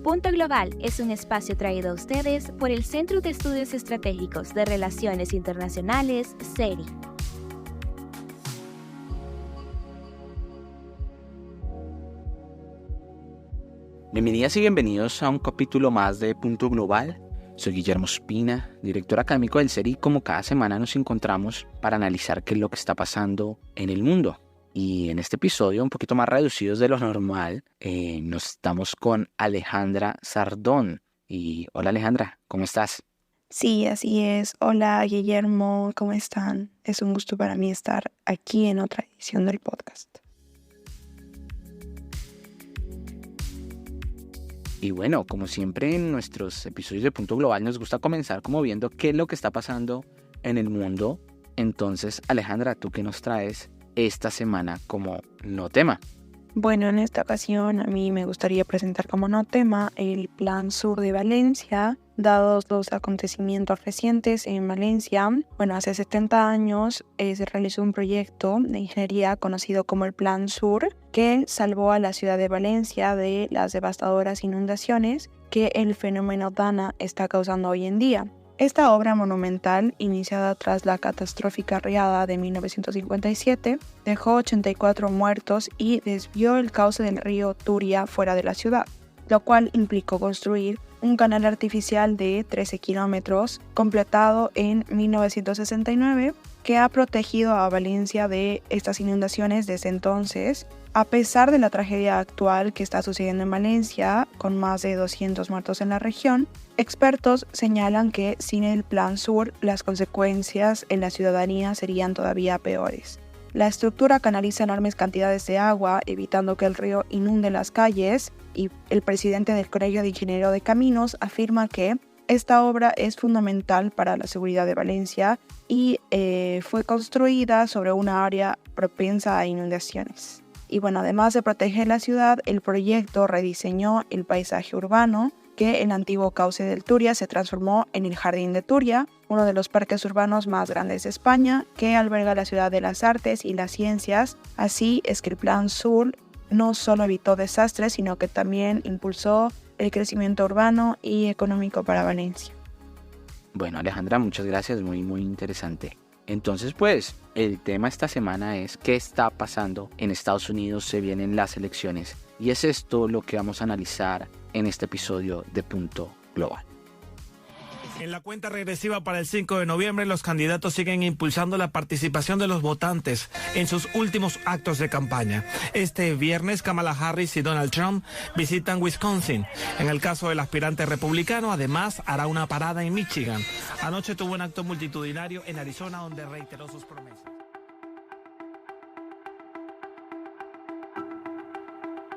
Punto Global es un espacio traído a ustedes por el Centro de Estudios Estratégicos de Relaciones Internacionales, CERI. Bienvenidas y bienvenidos a un capítulo más de Punto Global. Soy Guillermo Espina, director académico del CERI, y como cada semana nos encontramos para analizar qué es lo que está pasando en el mundo. Y en este episodio, un poquito más reducidos de lo normal, nos estamos con Alejandra Sardón. Y hola Alejandra, ¿cómo estás? Sí, así es. Hola Guillermo, ¿cómo están? Es un gusto para mí estar aquí en otra edición del podcast. Y bueno, como siempre en nuestros episodios de Punto Global nos gusta comenzar como viendo qué es lo que está pasando en el mundo. Entonces, Alejandra, ¿tú qué nos traes esta semana como no tema? Bueno, en esta ocasión a mí me gustaría presentar como no tema el Plan Sur de Valencia, dados los acontecimientos recientes en Valencia. Bueno, hace 70 años se realizó un proyecto de ingeniería conocido como el Plan Sur, que salvó a la ciudad de Valencia de las devastadoras inundaciones que el fenómeno Dana está causando hoy en día. Esta obra monumental, iniciada tras la catastrófica riada de 1957, dejó 84 muertos y desvió el cauce del río Turia fuera de la ciudad, lo cual implicó construir un canal artificial de 13 kilómetros, completado en 1969, que ha protegido a Valencia de estas inundaciones desde entonces. A pesar de la tragedia actual que está sucediendo en Valencia, con más de 200 muertos en la región, expertos señalan que sin el Plan Sur las consecuencias en la ciudadanía serían todavía peores. La estructura canaliza enormes cantidades de agua, evitando que el río inunde las calles, y el presidente del Colegio de Ingenieros de Caminos afirma que esta obra es fundamental para la seguridad de Valencia y fue construida sobre una área propensa a inundaciones. Y bueno, además de proteger la ciudad, el proyecto rediseñó el paisaje urbano, que el antiguo cauce del Turia se transformó en el Jardín de Turia, uno de los parques urbanos más grandes de España, que alberga la ciudad de las artes y las ciencias. Así es que el Plan Sur no solo evitó desastres, sino que también impulsó el crecimiento urbano y económico para Valencia. Bueno, Alejandra, muchas gracias, muy interesante. Entonces, pues, el tema esta semana es qué está pasando en Estados Unidos, se vienen las elecciones. Y es esto lo que vamos a analizar en este episodio de Punto Global. En la cuenta regresiva para el 5 de noviembre, los candidatos siguen impulsando la participación de los votantes en sus últimos actos de campaña. Este viernes, Kamala Harris y Donald Trump visitan Wisconsin. En el caso del aspirante republicano, además, hará una parada en Michigan. Anoche tuvo un acto multitudinario en Arizona donde reiteró sus promesas.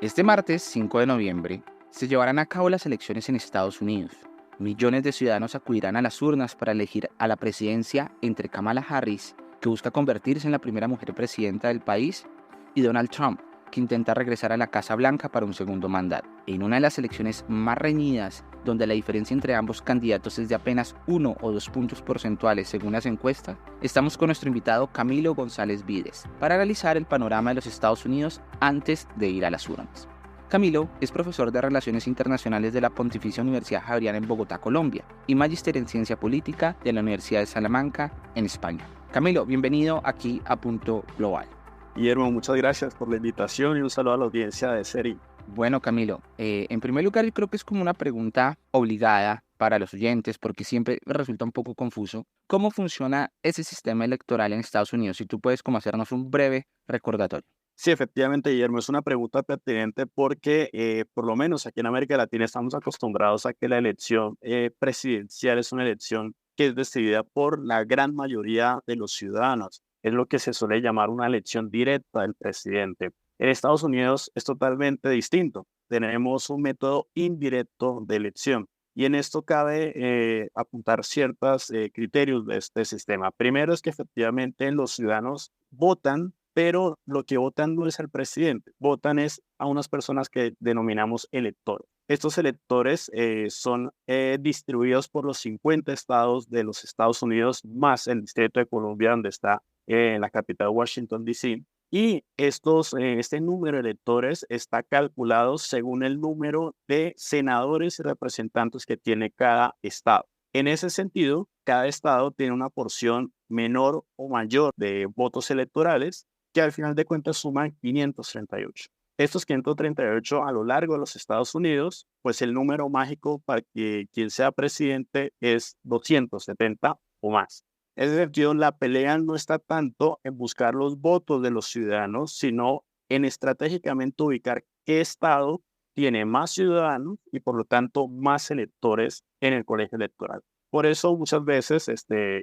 Este martes 5 de noviembre se llevarán a cabo las elecciones en Estados Unidos. Millones de ciudadanos acudirán a las urnas para elegir a la presidencia entre Kamala Harris, que busca convertirse en la primera mujer presidenta del país, y Donald Trump, que intenta regresar a la Casa Blanca para un segundo mandato. En una de las elecciones más reñidas, donde la diferencia entre ambos candidatos es de apenas 1 o 2 puntos porcentuales según las encuestas, estamos con nuestro invitado Camilo González Vides para analizar el panorama de los Estados Unidos antes de ir a las urnas. Camilo es profesor de Relaciones Internacionales de la Pontificia Universidad Javeriana en Bogotá, Colombia, y magíster en Ciencia Política de la Universidad de Salamanca, en España. Camilo, bienvenido aquí a Punto Global. Guillermo, muchas gracias por la invitación y un saludo a la audiencia de CERI. Bueno, Camilo, en primer lugar yo creo que es como una pregunta obligada para los oyentes porque siempre me resulta un poco confuso. ¿Cómo funciona ese sistema electoral en Estados Unidos? Si tú puedes como hacernos un breve recordatorio. Sí, efectivamente, Guillermo, es una pregunta pertinente porque por lo menos aquí en América Latina estamos acostumbrados a que la elección presidencial es una elección que es decidida por la gran mayoría de los ciudadanos. Es lo que se suele llamar una elección directa del presidente. En Estados Unidos es totalmente distinto. Tenemos un método indirecto de elección. Y en esto cabe apuntar ciertos criterios de este sistema. Primero es que efectivamente los ciudadanos votan, pero lo que votan no es al presidente, votan es a unas personas que denominamos electores. Estos electores son distribuidos por los 50 estados de los Estados Unidos, más el Distrito de Columbia, donde está en la capital Washington, D.C. Y este número de electores está calculado según el número de senadores y representantes que tiene cada estado. En ese sentido, cada estado tiene una porción menor o mayor de votos electorales que al final de cuentas suman 538. Estos 538 a lo largo de los Estados Unidos, pues el número mágico para que quien sea presidente es 270 o más. En ese sentido, la pelea no está tanto en buscar los votos de los ciudadanos, sino en estratégicamente ubicar qué estado tiene más ciudadanos y por lo tanto más electores en el colegio electoral. Por eso muchas veces,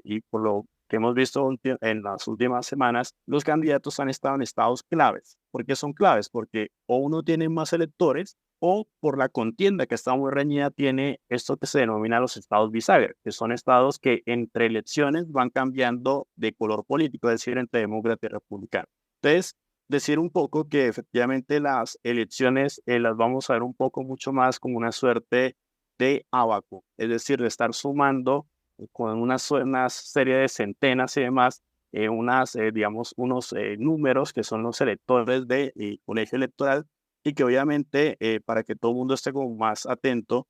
y por lo que hemos visto en las últimas semanas, los candidatos han estado en estados claves. ¿Por qué son claves? Porque o uno tiene más electores o por la contienda que está muy reñida tiene esto que se denomina los estados bisagra, que son estados que entre elecciones van cambiando de color político, es decir, entre demócrata y republicano. Entonces, decir un poco que efectivamente las elecciones las vamos a ver un poco mucho más como una suerte de ábaco, es decir, de estar sumando con una serie de centenas y demás, digamos, unos números que son los electores del colegio electoral y que obviamente para que todo el mundo esté como más atento,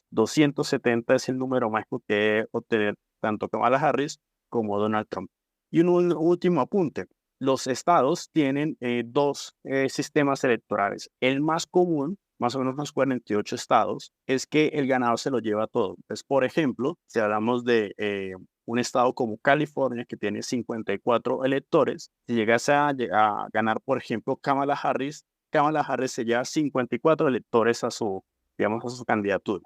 270 es el número mágico que debe obtener tanto Kamala Harris como Donald Trump. Y un último apunte, los estados tienen dos sistemas electorales. El más común, más o menos unos 48 estados, es que el ganador se lo lleva todo. Entonces, por ejemplo, si hablamos de un estado como California, que tiene 54 electores, si llegase a ganar, por ejemplo, Kamala Harris se lleva 54 electores digamos, a su candidatura.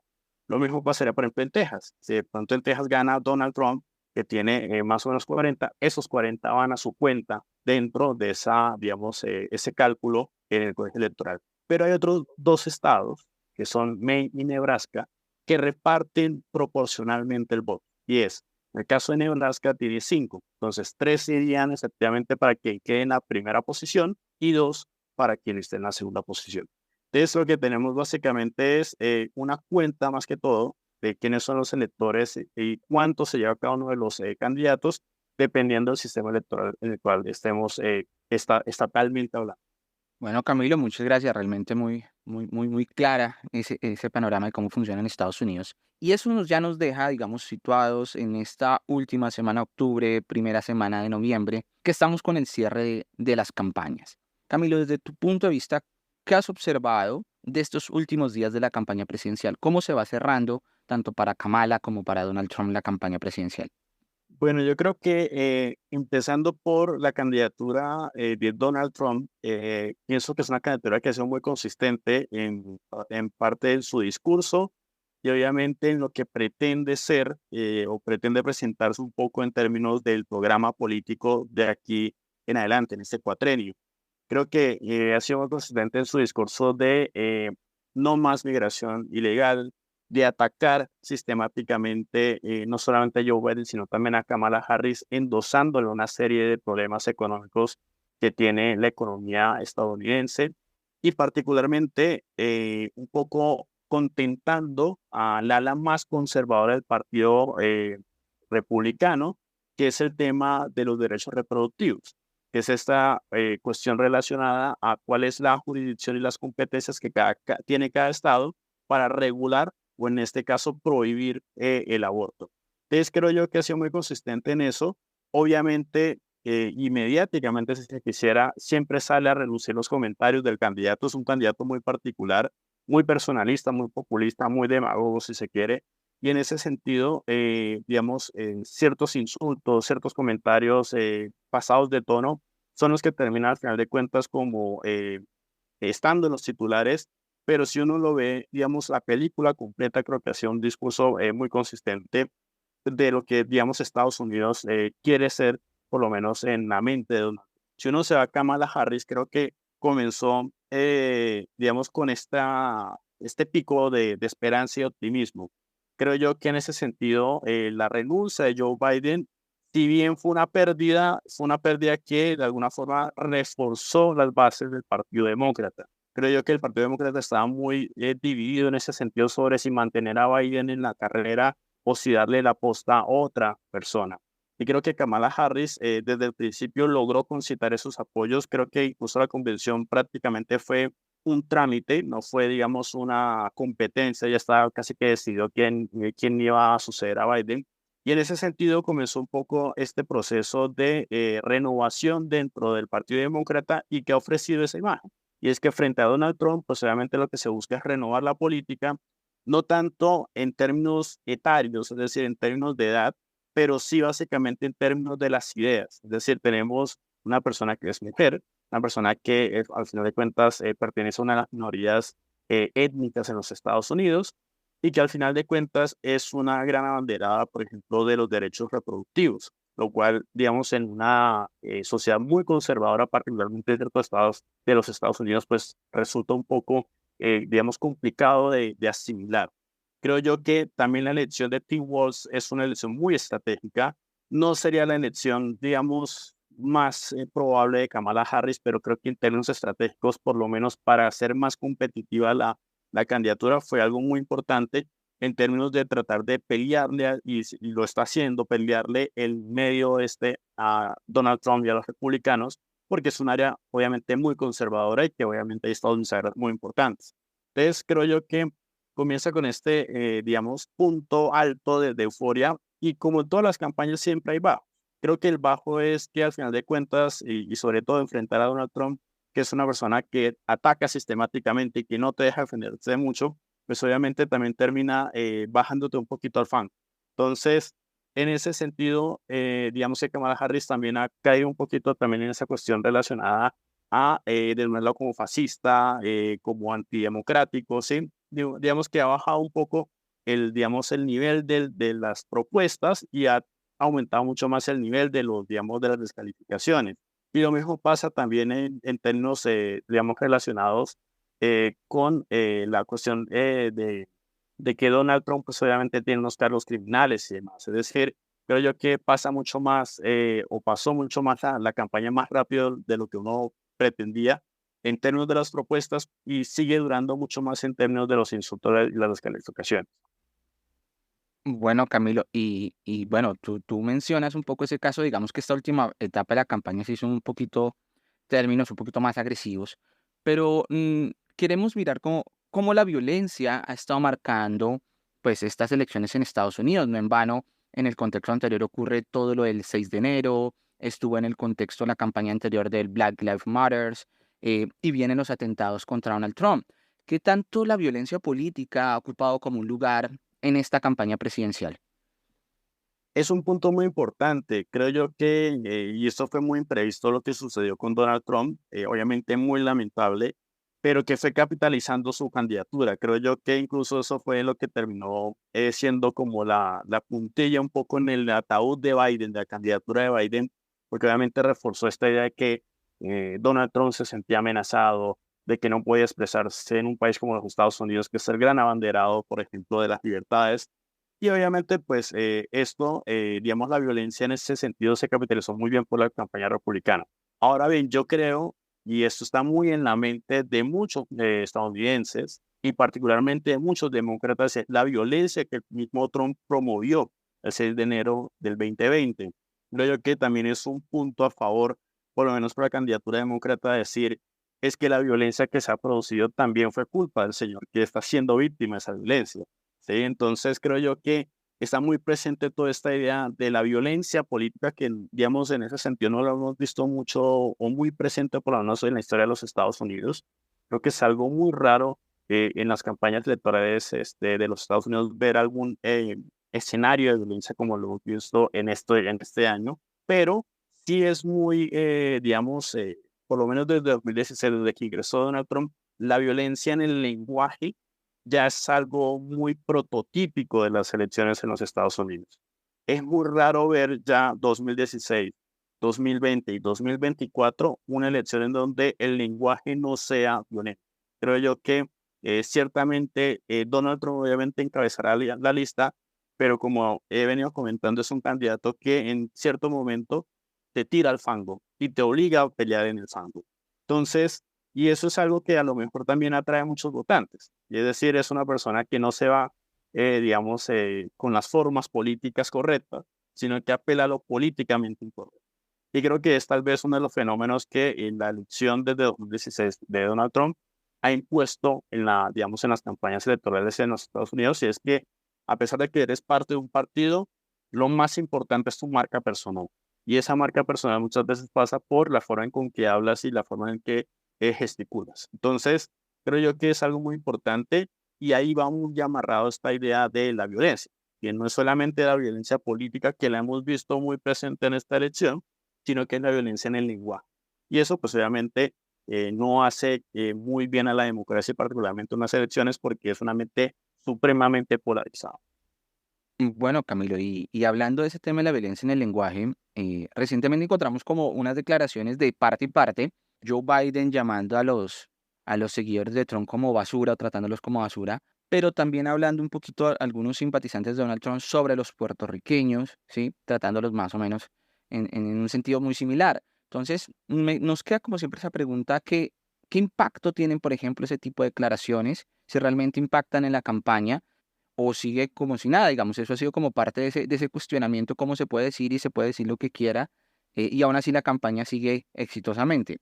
Lo mismo pasaría, por ejemplo, en Texas. Si de pronto en Texas gana Donald Trump, que tiene más o menos 40, esos 40 van a su cuenta dentro de digamos, ese cálculo en el colegio electoral. Pero hay otros dos estados, que son Maine y Nebraska, que reparten proporcionalmente el voto. Y en el caso de Nebraska tiene 5. Entonces, 3 irían efectivamente para quien quede en la primera posición y 2 para quien esté en la segunda posición. Entonces, lo que tenemos básicamente es una cuenta más que todo de quiénes son los electores y cuánto se lleva cada uno de los candidatos, dependiendo del sistema electoral en el cual estemos estatalmente hablando. Bueno, Camilo, muchas gracias. Realmente muy clara ese panorama de cómo funciona en Estados Unidos. Y eso ya nos deja, digamos, situados en esta última semana de octubre, primera semana de noviembre, que estamos con el cierre de las campañas. Camilo, desde tu punto de vista, ¿qué has observado de estos últimos días de la campaña presidencial? ¿Cómo se va cerrando tanto para Kamala como para Donald Trump la campaña presidencial? Bueno, yo creo que empezando por la candidatura de Donald Trump, pienso que es una candidatura que ha sido muy consistente en parte de su discurso y obviamente en lo que pretende ser o pretende presentarse un poco en términos del programa político de aquí en adelante, en este cuatrenio. Creo que ha sido muy consistente en su discurso de no más migración ilegal, de atacar sistemáticamente no solamente a Joe Biden, sino también a Kamala Harris, endosándole una serie de problemas económicos que tiene la economía estadounidense y particularmente un poco contentando al ala más conservadora del partido republicano, que es el tema de los derechos reproductivos, que es esta cuestión relacionada a cuál es la jurisdicción y las competencias que tiene cada estado para regular o en este caso prohibir el aborto. Entonces creo yo que ha sido muy consistente en eso. Obviamente, y mediáticamente, si se quisiera, siempre sale a relucir los comentarios del candidato. Es un candidato muy particular, muy personalista, muy populista, muy demagogo, si se quiere. Y en ese sentido, digamos, ciertos insultos, ciertos comentarios pasados de tono son los que terminan al final de cuentas como estando en los titulares, pero si uno lo ve, digamos, la película completa, creo que ha sido un discurso muy consistente de lo que, digamos, Estados Unidos quiere ser, por lo menos en la mente de Donald Trump. Si uno se va a Kamala Harris, creo que comenzó, digamos, con este pico de esperanza y optimismo. Creo yo que en ese sentido, la renuncia de Joe Biden, si bien fue una pérdida que de alguna forma reforzó las bases del Partido Demócrata. Creo yo que el Partido Demócrata estaba muy dividido en ese sentido sobre si mantener a Biden en la carrera o si darle la posta a otra persona. Y creo que Kamala Harris desde el principio logró concitar esos apoyos. Creo que incluso la convención prácticamente fue un trámite, no fue, digamos, una competencia. Ya estaba casi que decidió quién iba a suceder a Biden. Y en ese sentido comenzó un poco este proceso de renovación dentro del Partido Demócrata y que ha ofrecido esa imagen. Y es que frente a Donald Trump, pues obviamente lo que se busca es renovar la política, no tanto en términos etarios, es decir, en términos de edad, pero sí básicamente en términos de las ideas. Es decir, tenemos una persona que es mujer, una persona que al final de cuentas pertenece a una de las minorías étnicas en los Estados Unidos y que al final de cuentas es una gran abanderada, por ejemplo, de los derechos reproductivos, lo cual, digamos, en una sociedad muy conservadora, particularmente en ciertos estados de los Estados Unidos, pues resulta un poco, digamos, complicado de asimilar. Creo yo que también la elección de Tim Walz es una elección muy estratégica. No sería la elección, digamos, más probable de Kamala Harris, pero creo que en términos estratégicos, por lo menos para hacer más competitiva la candidatura, fue algo muy importante en términos de tratar de pelearle, y lo está haciendo, pelearle el medio a Donald Trump y a los republicanos, porque es un área obviamente muy conservadora y que obviamente hay estados muy importantes. Entonces, creo yo que comienza con digamos, punto alto de euforia y como en todas las campañas siempre hay bajo. Creo que el bajo es que al final de cuentas y sobre todo enfrentar a Donald Trump, que es una persona que ataca sistemáticamente y que no te deja defenderse mucho, pues obviamente también termina bajándote un poquito al fan. Entonces, en ese sentido, digamos que Kamala Harris también ha caído un poquito también en esa cuestión relacionada a, de un lado como fascista, como antidemocrático, ¿sí? Digamos que ha bajado un poco digamos, el nivel de las propuestas y ha aumentado mucho más el nivel digamos, de las descalificaciones. Y lo mismo pasa también en términos, digamos, relacionados con la cuestión de que Donald Trump, pues obviamente tiene unos cargos criminales y demás. Es decir, creo yo que pasa mucho más, o pasó mucho más la campaña más rápido de lo que uno pretendía en términos de las propuestas y sigue durando mucho más en términos de los insultos y las descalificaciones. Bueno, Camilo, y bueno, tú mencionas un poco ese caso, digamos que esta última etapa de la campaña se hizo un poquito, términos un poquito más agresivos, pero queremos mirar cómo la violencia ha estado marcando pues estas elecciones en Estados Unidos. No en vano, en el contexto anterior ocurre todo lo del 6 de enero, estuvo en el contexto de la campaña anterior del Black Lives Matters, y vienen los atentados contra Donald Trump. ¿Qué tanto la violencia política ha ocupado como un lugar en esta campaña presidencial? Es un punto muy importante, creo yo que, y esto fue muy imprevisto lo que sucedió con Donald Trump, obviamente muy lamentable, pero que fue capitalizando su candidatura. Creo yo que incluso eso fue lo que terminó siendo como la puntilla un poco en el ataúd de Biden, de la candidatura de Biden, porque obviamente reforzó esta idea de que Donald Trump se sentía amenazado, de que no podía expresarse en un país como los Estados Unidos, que es el gran abanderado, por ejemplo, de las libertades. Y obviamente, pues digamos, la violencia en ese sentido se capitalizó muy bien por la campaña republicana. Ahora bien, yo creo, y esto está muy en la mente de muchos estadounidenses y particularmente de muchos demócratas, es la violencia que el mismo Trump promovió el 6 de enero del 2020. Creo yo que también es un punto a favor, por lo menos para la candidatura demócrata, decir, es que la violencia que se ha producido también fue culpa del señor que está siendo víctima de esa violencia. ¿Sí? Entonces creo yo que está muy presente toda esta idea de la violencia política que, digamos, en ese sentido no lo hemos visto mucho o muy presente por lo menos en la historia de los Estados Unidos. Creo que es algo muy raro en las campañas electorales de los Estados Unidos ver algún escenario de violencia como lo hemos visto en este año, pero sí es muy, digamos, por lo menos desde 2016, desde que ingresó Donald Trump, la violencia en el lenguaje ya es algo muy prototípico de las elecciones en los Estados Unidos. Es muy raro ver ya 2016, 2020 y 2024 una elección en donde el lenguaje no sea violento. Creo yo que ciertamente Donald Trump obviamente encabezará la lista, pero como he venido comentando, es un candidato que en cierto momento te tira al fango y te obliga a pelear en el fango. Entonces, y eso es algo que a lo mejor también atrae a muchos votantes. Y es decir, es una persona que no se va, digamos, con las formas políticas correctas, sino que apela a lo políticamente incorrecto. Y creo que es tal vez uno de los fenómenos que en la elección desde 2016 de Donald Trump ha impuesto digamos, en las campañas electorales en los Estados Unidos, y es que a pesar de que eres parte de un partido, lo más importante es tu marca personal. Y esa marca personal muchas veces pasa por la forma en con que hablas y la forma en que gesticulas. Entonces, creo yo que es algo muy importante y ahí va muy amarrado esta idea de la violencia, que no es solamente la violencia política que la hemos visto muy presente en esta elección, sino que es la violencia en el lenguaje. Y eso, pues obviamente, no hace muy bien a la democracia, particularmente en las elecciones, porque es un ambiente supremamente polarizado. Bueno, Camilo, y hablando de ese tema de la violencia en el lenguaje, recientemente encontramos como unas declaraciones de parte y parte, Joe Biden llamando a los seguidores de Trump como basura o tratándolos como basura, pero también hablando un poquito a algunos simpatizantes de Donald Trump sobre los puertorriqueños, ¿sí? Tratándolos más o menos en un sentido muy similar. Entonces, nos queda como siempre esa pregunta, ¿qué impacto tienen, por ejemplo, ese tipo de declaraciones? Si realmente impactan en la campaña o sigue como si nada, digamos, eso ha sido como parte de ese cuestionamiento, cómo se puede decir y se puede decir lo que quiera, y aún así la campaña sigue exitosamente.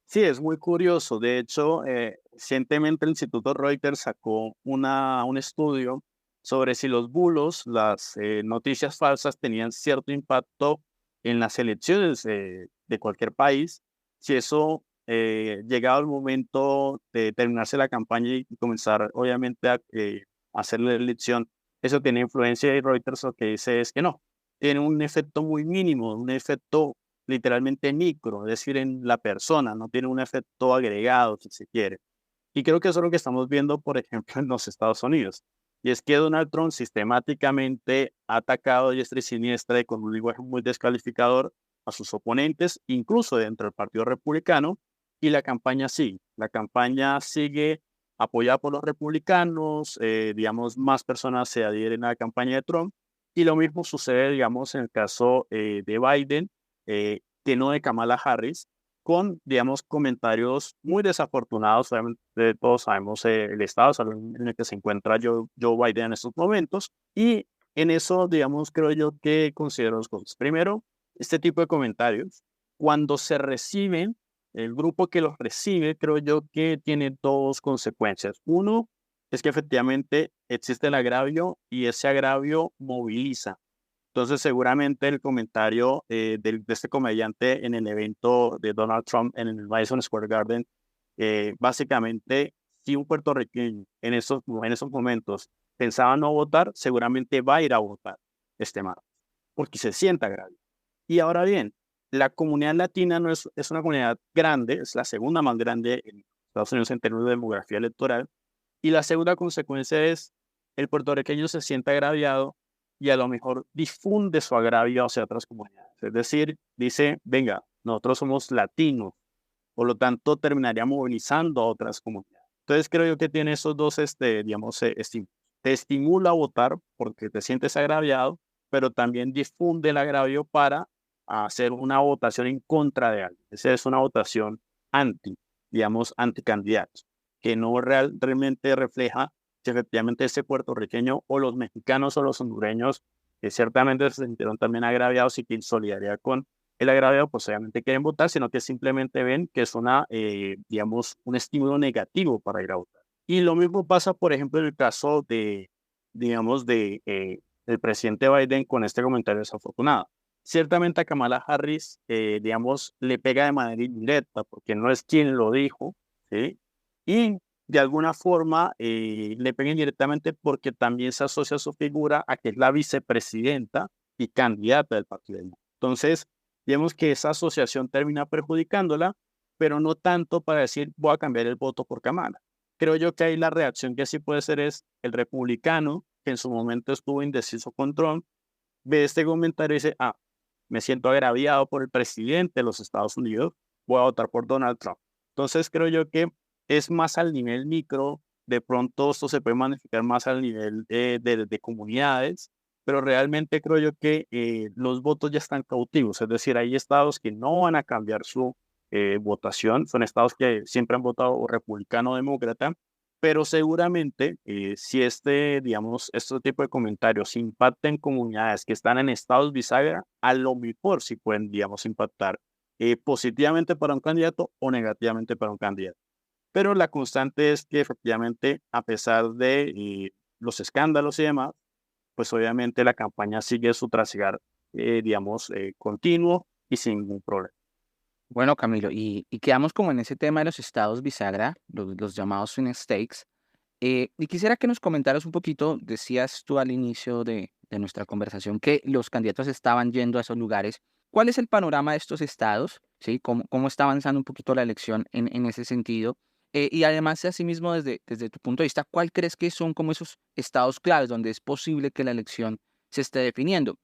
Sí, es muy curioso. De hecho, recientemente el Instituto Reuters sacó un estudio sobre si los bulos, las noticias falsas, tenían cierto impacto en las elecciones de cualquier país, si eso, llegado el momento de terminarse la campaña y comenzar, obviamente, a hacer la elección, eso tiene influencia, y Reuters lo que dice es que no, tiene un efecto muy mínimo, un efecto literalmente micro, es decir, en la persona, no tiene un efecto agregado, si se quiere. Y creo que eso es lo que estamos viendo, por ejemplo, en los Estados Unidos. Y es que Donald Trump sistemáticamente ha atacado a diestra y siniestra y con un lenguaje muy descalificador a sus oponentes, incluso dentro del Partido Republicano, y la campaña sigue. La campaña sigue apoyada por los republicanos, digamos, más personas se adhieren a la campaña de Trump, y lo mismo sucede, digamos, en el caso de Biden, que no de Kamala Harris, con, digamos, comentarios muy desafortunados. Obviamente, todos sabemos el estado de salud en el que se encuentra Joe Biden en estos momentos. Y en eso, digamos, creo yo que considero dos cosas. Primero, este tipo de comentarios, cuando se reciben, el grupo que los recibe, creo yo que tiene dos consecuencias. Uno, es que efectivamente existe el agravio y ese agravio moviliza. Entonces, seguramente el comentario de este comediante en el evento de Donald Trump en el Madison Square Garden, básicamente, si un puertorriqueño en esos momentos pensaba no votar, seguramente va a ir a votar este martes, porque se sienta grave. Y ahora bien, la comunidad latina no es una comunidad grande, es la segunda más grande en Estados Unidos en términos de demografía electoral, y la segunda consecuencia es el puertorriqueño se siente agraviado y a lo mejor difunde su agravio hacia otras comunidades. Es decir, dice, venga, nosotros somos latinos, por lo tanto terminaría movilizando a otras comunidades. Entonces creo yo que tiene esos dos, digamos, estímulos. Te estimula a votar porque te sientes agraviado, pero también difunde el agravio para hacer una votación en contra de alguien. Esa es una votación anti, digamos, anticandidatos, que no realmente refleja si efectivamente ese puertorriqueño o los mexicanos o los hondureños que ciertamente se sintieron también agraviados y que en solidaridad con el agraviado, pues obviamente quieren votar, sino que simplemente ven que es digamos, un estímulo negativo para ir a votar. Y lo mismo pasa, por ejemplo, en el caso digamos, el presidente Biden con este comentario desafortunado. Ciertamente a Kamala Harris, digamos, le pega de manera indirecta, porque no es quien lo dijo, ¿sí? Y de alguna forma le pega indirectamente porque también se asocia su figura a que es la vicepresidenta y candidata del Partido Demócrata. Entonces, digamos que esa asociación termina perjudicándola, pero no tanto para decir voy a cambiar el voto por Kamala. Creo yo que ahí la reacción que sí puede ser es el republicano, que en su momento estuvo indeciso con Trump, ve este comentario y dice, me siento agraviado por el presidente de los Estados Unidos, voy a votar por Donald Trump. Entonces creo yo que es más al nivel micro, de pronto esto se puede magnificar más al nivel de comunidades, pero realmente creo yo que los votos ya están cautivos, es decir, hay estados que no van a cambiar su votación, son estados que siempre han votado republicano o demócrata, pero seguramente si digamos, este tipo de comentarios impacta en comunidades que están en estados bisagra, a lo mejor sí pueden, digamos, impactar positivamente para un candidato o negativamente para un candidato. Pero la constante es que efectivamente, a pesar de los escándalos y demás, pues obviamente la campaña sigue su trasigar, digamos, continuo y sin ningún problema. Bueno, Camilo, y quedamos como en ese tema de los estados bisagra, los llamados swing states. Y quisiera que nos comentaras un poquito, decías tú al inicio de nuestra conversación que los candidatos estaban yendo a esos lugares. ¿Cuál es el panorama de estos estados? ¿Sí? ¿Cómo está avanzando un poquito la elección en ese sentido? Y además, asimismo, desde tu punto de vista, ¿cuál crees que son como esos estados claves donde es posible que la elección se esté definiendo?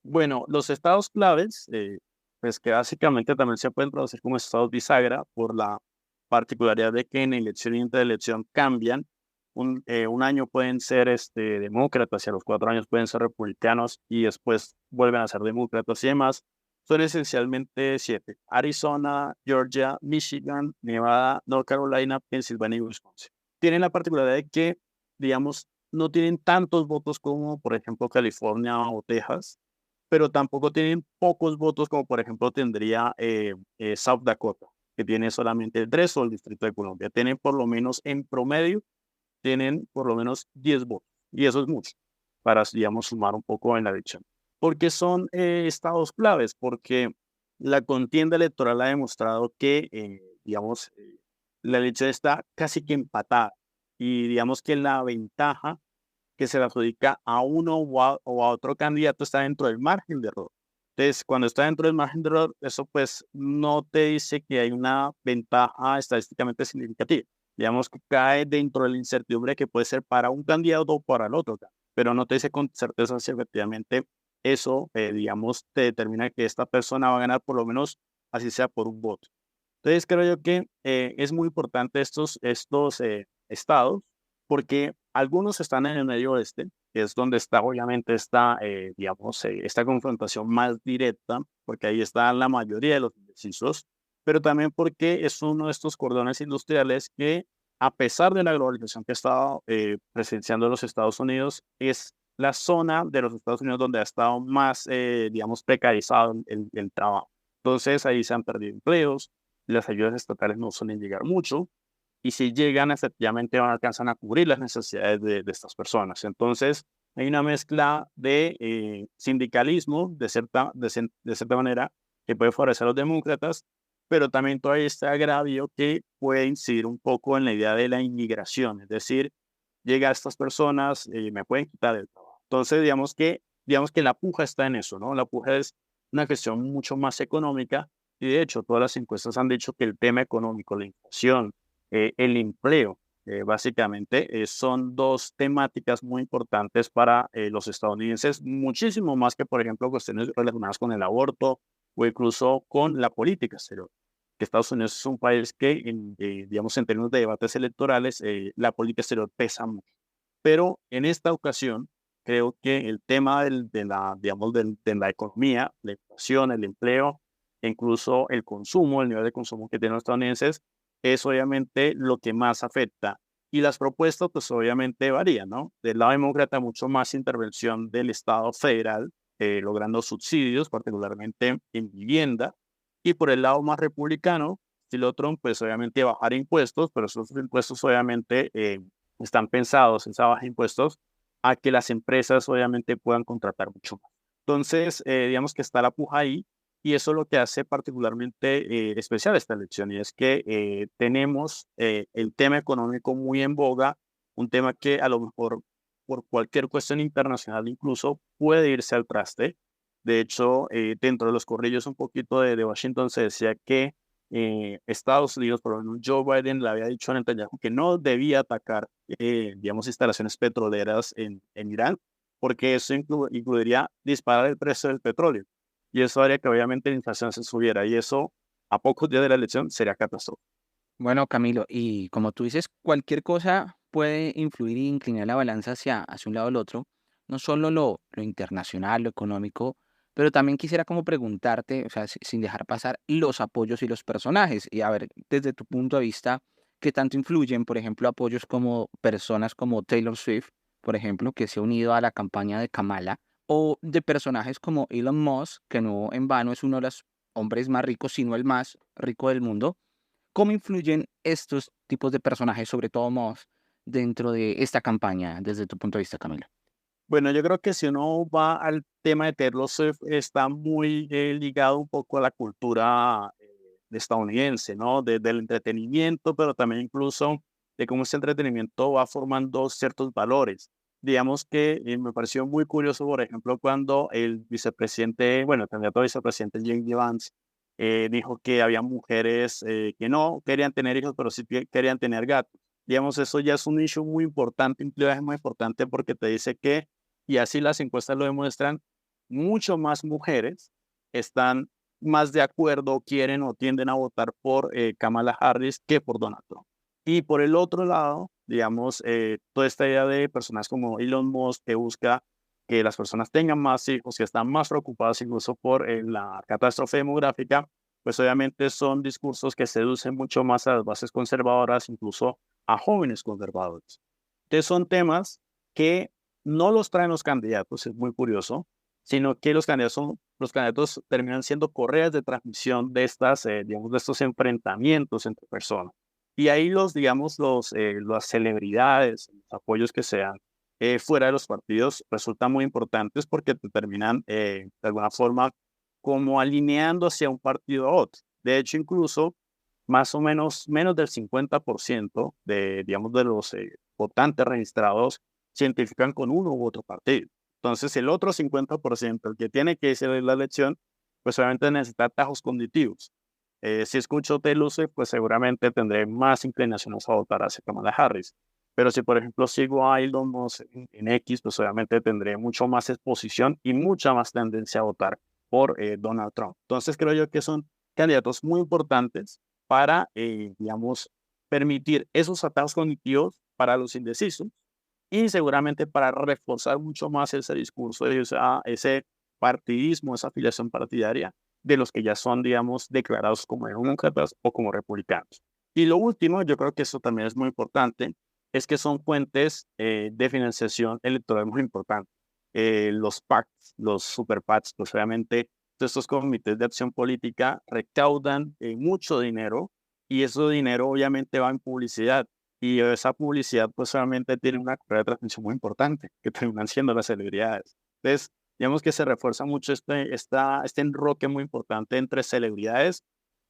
Bueno, los estados claves, pues que básicamente también se pueden traducir como estados bisagra por la particularidad de que en elección y interelección cambian. Un año pueden ser demócratas y a los 4 años pueden ser republicanos y después vuelven a ser demócratas y demás. Son esencialmente 7: Arizona, Georgia, Michigan, Nevada, North Carolina, Pensilvania y Wisconsin. Tienen la particularidad de que, digamos, no tienen tantos votos como, por ejemplo, California o Texas, pero tampoco tienen pocos votos como por ejemplo tendría South Dakota, que tiene solamente 3, o el Distrito de Columbia. Tienen por lo menos en promedio, tienen por lo menos 10 votos, y eso es mucho para, digamos, sumar un poco en la elección. Porque son estados claves, porque la contienda electoral ha demostrado que, digamos, la elección está casi que empatada, y digamos que la ventaja que se le adjudica a uno o a otro candidato está dentro del margen de error. Entonces, cuando está dentro del margen de error, eso pues no te dice que hay una ventaja estadísticamente significativa. Digamos que cae dentro de la incertidumbre que puede ser para un candidato o para el otro, pero no te dice con certeza si efectivamente eso, digamos, te determina que esta persona va a ganar por lo menos, así sea por un voto. Entonces, creo yo que es muy importante estos estados, porque algunos están en el medio oeste, que es donde está obviamente digamos, esta confrontación más directa, porque ahí está la mayoría de los indecisos, pero también porque es uno de estos cordones industriales que, a pesar de la globalización que ha estado presenciando los Estados Unidos, es la zona de los Estados Unidos donde ha estado más, digamos, precarizado el trabajo. Entonces, ahí se han perdido empleos, las ayudas estatales no suelen llegar mucho, y si llegan, efectivamente no alcanzan a cubrir las necesidades de estas personas. Entonces, hay una mezcla de sindicalismo, de cierta manera, que puede favorecer a los demócratas, pero también todavía este agravio que puede incidir un poco en la idea de la inmigración, es decir, llega a estas personas y me pueden quitar el trabajo. Entonces, digamos que la puja está en eso, ¿no? La puja es una cuestión mucho más económica, y de hecho todas las encuestas han dicho que el tema económico, la inflación, el empleo, básicamente son dos temáticas muy importantes para los estadounidenses, muchísimo más que, por ejemplo, cuestiones relacionadas con el aborto o incluso con la política exterior. Que Estados Unidos es un país que, digamos, en términos de debates electorales, la política exterior pesa mucho. Pero en esta ocasión, creo que el tema digamos, de la economía, la inflación, el empleo, e incluso el consumo, el nivel de consumo que tienen los estadounidenses, es obviamente lo que más afecta. Y las propuestas, pues obviamente varían, ¿no? Del lado demócrata, mucho más intervención del Estado federal, logrando subsidios, particularmente en vivienda. Y por el lado más republicano, estilo Trump, pues obviamente bajar impuestos, pero esos impuestos obviamente están pensados, esa baja de impuestos, a que las empresas obviamente puedan contratar mucho más. Entonces, digamos que está la puja ahí, y eso es lo que hace particularmente especial esta elección, y es que tenemos el tema económico muy en boga, un tema que a lo mejor por cualquier cuestión internacional incluso puede irse al traste. De hecho, dentro de los corrillos un poquito de Washington se decía que Estados Unidos, por lo menos Joe Biden, le había dicho a Netanyahu que no debía atacar, digamos, instalaciones petroleras en Irán, porque eso incluiría disparar el precio del petróleo. Y eso haría que obviamente la inflación se subiera, y eso a pocos días de la elección sería catastrófico. Bueno, Camilo, y como tú dices, cualquier cosa puede influir e inclinar la balanza hacia un lado o el otro, no solo lo internacional, lo económico, pero también quisiera como preguntarte, o sea, sin dejar pasar los apoyos y los personajes. Y a ver, desde tu punto de vista, qué tanto influyen, por ejemplo, apoyos como personas como Taylor Swift, por ejemplo, que se ha unido a la campaña de Kamala, o de personajes como Elon Musk, que no en vano es uno de los hombres más ricos, sino el más rico del mundo. ¿Cómo influyen estos tipos de personajes, sobre todo Musk, dentro de esta campaña, desde tu punto de vista, Camilo? Bueno, yo creo que si uno va al tema de Taylor Swift, está muy ligado un poco a la cultura estadounidense, ¿no? Del entretenimiento, pero también incluso de cómo ese entretenimiento va formando ciertos valores. Digamos que me pareció muy curioso, por ejemplo, cuando el vicepresidente, bueno, el candidato a vicepresidente J.D. Vance dijo que había mujeres que no querían tener hijos, pero sí querían tener gatos. Digamos, eso ya es un issue muy importante, un clivaje muy importante porque te dice que, y así las encuestas lo demuestran, mucho más mujeres están más de acuerdo, quieren o tienden a votar por Kamala Harris que por Donald Trump. Y por el otro lado, digamos, toda esta idea de personas como Elon Musk que busca que las personas tengan más hijos, que están más preocupadas incluso por la catástrofe demográfica, pues obviamente son discursos que seducen mucho más a las bases conservadoras, incluso a jóvenes conservadores. Entonces son temas que no los traen los candidatos, es muy curioso, sino que los candidatos terminan siendo correas de transmisión de estas, digamos, de estos enfrentamientos entre personas. Y ahí digamos, las celebridades, los apoyos que sean fuera de los partidos resultan muy importantes porque te terminan, de alguna forma, como alineando hacia un partido a otro. De hecho, incluso más o menos del 50% digamos, de los votantes registrados se identifican con uno u otro partido. Entonces, el otro 50%, el que tiene que hacer la elección, pues obviamente necesita atajos cognitivos. Si escucho Taylor Swift, pues seguramente tendré más inclinaciones a votar hacia Kamala Harris. Pero si, por ejemplo, sigo a Elon Musk en X, pues obviamente tendré mucho más exposición y mucha más tendencia a votar por Donald Trump. Entonces, creo yo que son candidatos muy importantes para, digamos, permitir esos atajos cognitivos para los indecisos y seguramente para reforzar mucho más ese discurso, ese partidismo, esa afiliación partidaria de los que ya son, digamos, declarados como demócratas o como republicanos. Y lo último, yo creo que eso también es muy importante, es que son fuentes de financiación electoral muy importantes. Los PACs, los super PACs, pues obviamente estos comités de acción política recaudan mucho dinero y ese dinero obviamente va en publicidad y esa publicidad pues obviamente tiene una carrera de transmisión muy importante que terminan siendo las celebridades. Entonces, digamos que se refuerza mucho este enroque muy importante entre celebridades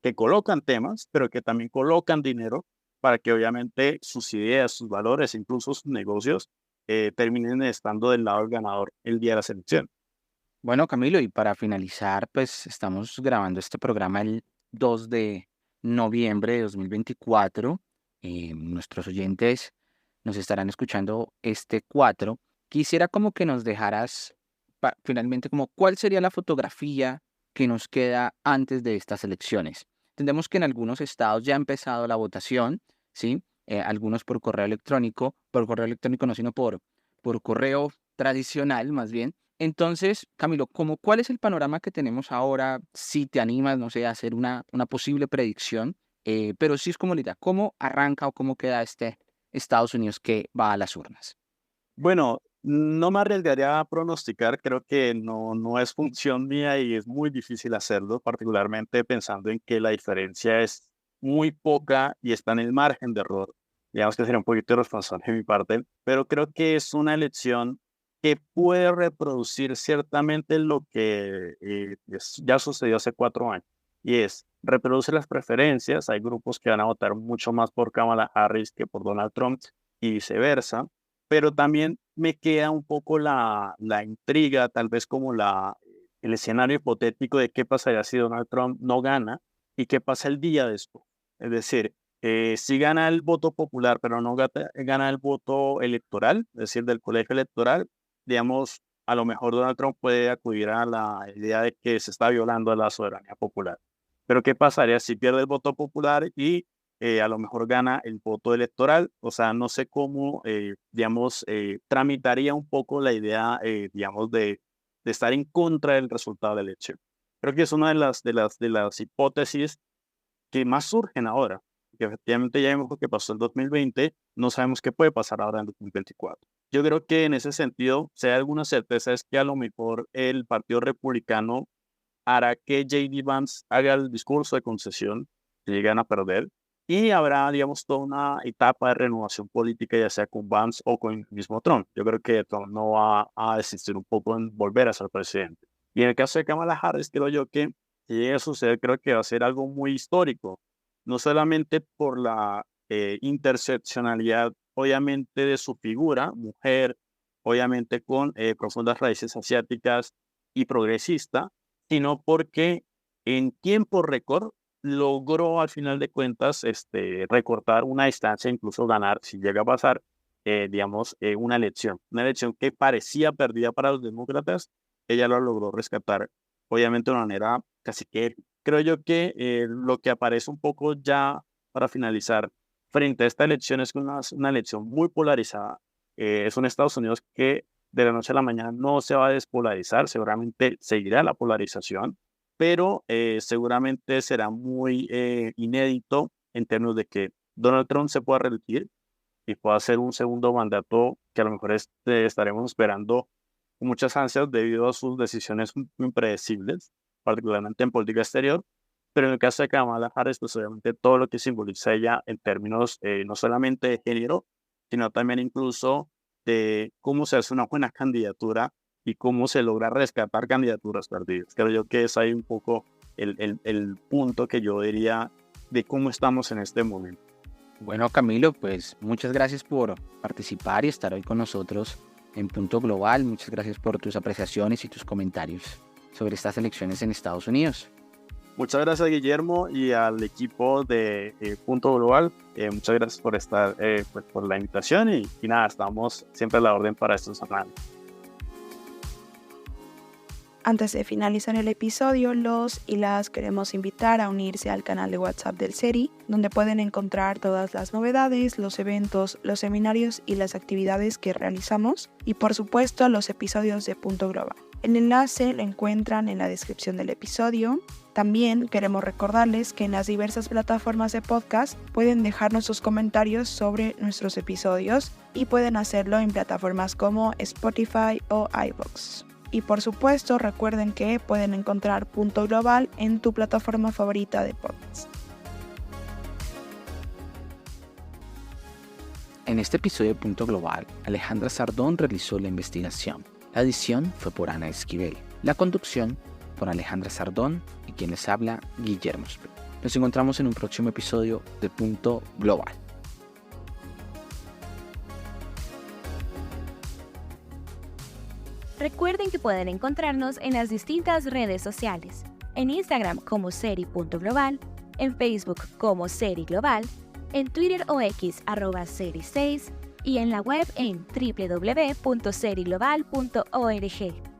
que colocan temas, pero que también colocan dinero para que obviamente sus ideas, sus valores, incluso sus negocios terminen estando del lado del ganador el día de la selección. Bueno, Camilo, y para finalizar, pues estamos grabando este programa el 2 de noviembre de 2024. Nuestros oyentes nos estarán escuchando este 4. Quisiera como que nos dejaras finalmente como cuál sería la fotografía que nos queda antes de estas elecciones. Entendemos que en algunos estados ya ha empezado la votación, ¿sí? Algunos por correo electrónico no, sino por correo tradicional más bien. Entonces, Camilo, ¿cuál es el panorama que tenemos ahora? Si te animas, no sé, a hacer una posible predicción, pero sí es como la idea, ¿cómo arranca o cómo queda este Estados Unidos que va a las urnas? Bueno, no me arriesgaría a pronosticar, creo que no es función mía y es muy difícil hacerlo, particularmente pensando en que la diferencia es muy poca y está en el margen de error. Digamos que sería un poquito irresponsable de mi parte, pero creo que es una elección que puede reproducir ciertamente lo que ya sucedió hace 4 años, y es reproduce las preferencias. Hay grupos que van a votar mucho más por Kamala Harris que por Donald Trump y viceversa, pero también me queda un poco la intriga, tal vez como el escenario hipotético de qué pasaría si Donald Trump no gana y qué pasa el día después. Es decir, si gana el voto popular, pero no gana el voto electoral, es decir, del colegio electoral, digamos, a lo mejor Donald Trump puede acudir a la idea de que se está violando la soberanía popular. Pero ¿qué pasaría si pierde el voto popular y a lo mejor gana el voto electoral? O sea, no sé cómo, digamos, tramitaría un poco la idea, digamos, de estar en contra del resultado de la elección. Creo que es una de las hipótesis que más surgen ahora. que efectivamente ya vimos lo que pasó en 2020, no sabemos qué puede pasar ahora en 2024. Yo creo que en ese sentido, si hay alguna certeza es que a lo mejor el Partido Republicano hará que J.D. Vance haga el discurso de concesión, que llegan a perder, y habrá, digamos, toda una etapa de renovación política, ya sea con Vance o con el mismo Trump. Yo creo que Trump no va a desistir un poco en volver a ser presidente. Y en el caso de Kamala Harris, creo yo que si llega a suceder, creo que va a ser algo muy histórico, no solamente por la interseccionalidad, obviamente, de su figura, mujer, obviamente con profundas raíces asiáticas y progresista, sino porque en tiempo récord logró al final de cuentas recortar una distancia, incluso ganar, si llega a pasar, digamos, una elección que parecía perdida para los demócratas, ella lo logró rescatar, obviamente de una manera casi que, creo yo que lo que aparece un poco ya para finalizar frente a esta elección es una elección muy polarizada, es un Estados Unidos que de la noche a la mañana no se va a despolarizar, seguramente seguirá la polarización, pero seguramente será muy inédito en términos de que Donald Trump se pueda reelegir y pueda hacer un segundo mandato que a lo mejor estaremos esperando con muchas ansias debido a sus decisiones muy impredecibles, particularmente en política exterior. Pero en el caso de Kamala Harris, pues obviamente todo lo que simboliza ella en términos no solamente de género, sino también incluso de cómo se hace una buena candidatura y cómo se logra rescatar candidaturas perdidas. Creo yo que es ahí un poco el punto que yo diría de cómo estamos en este momento. Bueno, Camilo, pues muchas gracias por participar y estar hoy con nosotros en Punto Global. Muchas gracias por tus apreciaciones y tus comentarios sobre estas elecciones en Estados Unidos. Muchas gracias, Guillermo, y al equipo de Punto Global. Muchas gracias por estar, pues, por la invitación y nada, estamos siempre a la orden para estos análisis. Antes de finalizar el episodio, los y las queremos invitar a unirse al canal de WhatsApp del CERI, donde pueden encontrar todas las novedades, los eventos, los seminarios y las actividades que realizamos, y por supuesto los episodios de Punto Global. El enlace lo encuentran en la descripción del episodio. También queremos recordarles que en las diversas plataformas de podcast pueden dejarnos sus comentarios sobre nuestros episodios y pueden hacerlo en plataformas como Spotify o iVoox. Y por supuesto, recuerden que pueden encontrar Punto Global en tu plataforma favorita de podcast. En este episodio de Punto Global, Alejandra Sardón realizó la investigación. La edición fue por Ana Esquivel. La conducción por Alejandra Sardón y quien les habla, Guillermo Spring. Nos encontramos en un próximo episodio de Punto Global. Recuerden que pueden encontrarnos en las distintas redes sociales. En Instagram como seri.global, en Facebook como Seri Global, en Twitter o X @seri6 y en la web en www.seriglobal.org.